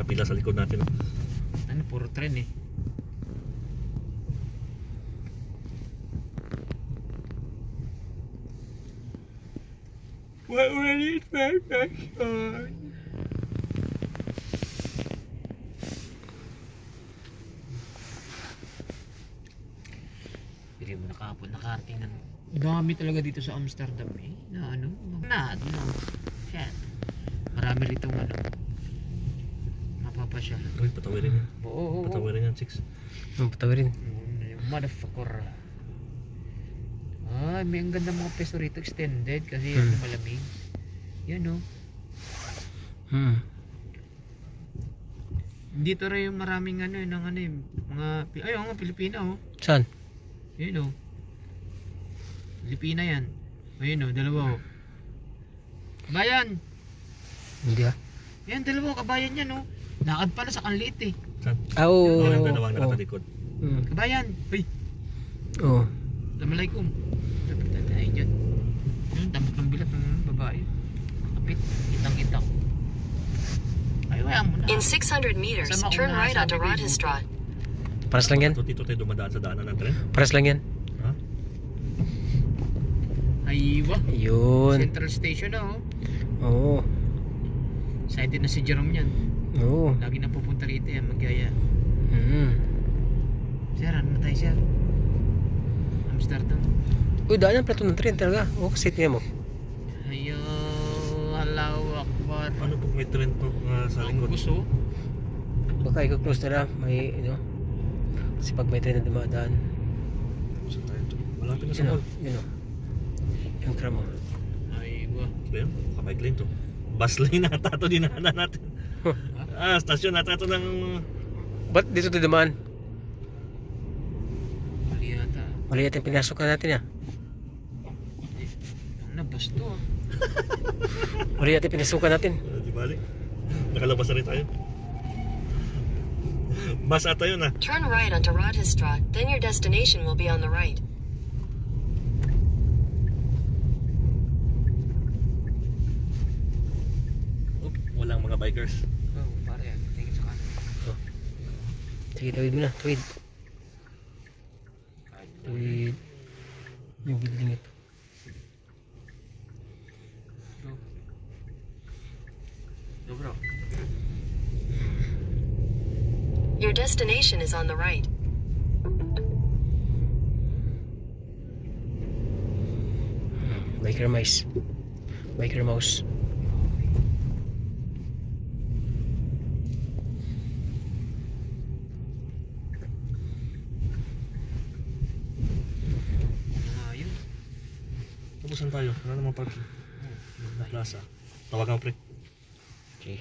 nakapila sa likod natin. Ano, puro tren eh. What will it make on? Pili mo nakapon, nakarating ng dami talaga dito sa Amsterdam eh. Na ano? Shit. Marami rito ano. Mapapasya. Uy, patawirin yan. Oo. Patawirin yan, chicks. Patawirin. Yung motherfucker. Ay, may ang ganda mga peso rito extended kasi ano, malamig. Yan o. Dito rin yung maraming ano, ng ano yung mga, ay mga Pilipina oh. Saan? Yun o. Pilipina yan. Ayun o, dalawa o. Kabayan! Hindi ah. Yan, dalawa kabayan yan o. Lakad pala sa kanliit eh. Saan? Oo. Yung dalawang nakatalikod. Kabayan! Uy! Oo. Assalamualaikum. Ay dyan. Yung dapat ng bilat ng babae. Kapit. Kitang-kita ko. Ay, wala mo na. In 600 meters, turn right onto Radhustrad. Paras lang yan. Dito tayo dumadaan sa daanan ng tren. Paras lang yan. Ha? Aywa. Yun. Central Station na oh. Oo. Excited na si Jerome yan. Oo. Lagi na pupunta rito yan, magyaya. Sir, ano na tayo sir? Amsterdam. Uy, daan yung plato ng train talaga. Oo, kasi niya mo. Ayo, Allahu Akbar. Paano pag may tren po sa Ang likod? gusto. Baka i-close na lang. May, ano. Kasi pag may train na dumadaan. Saan tayo ito? Malapit na sa Yun o. mall. Yun o. Yung tram o. Aywa. Ba yun? Kabike lane to. Bus lane nata ito dinaanan natin. Stasyon nata ito ng... Ba't dito tayo dumaan? Mali yata. Mali natin pinasok na natin ah. Ang nabas to ah. Mali natin pinasukan natin. Di balik. Nakalabas na rin tayo. Bus ata yun ah. Turn right onto Radhustrad, then your destination will be on the right. Oh, walang mga bikers. Oh, pare, tingin sa kanan. Sige, tawid mo na. Tawid. Tawid. Yung building ito. Go bro. Your destination is on the right. Biker mice. Biker mouse. Ayun. Tapusan tayo. Wala naman parking. Plaza. Tawagan mo pre. Okay.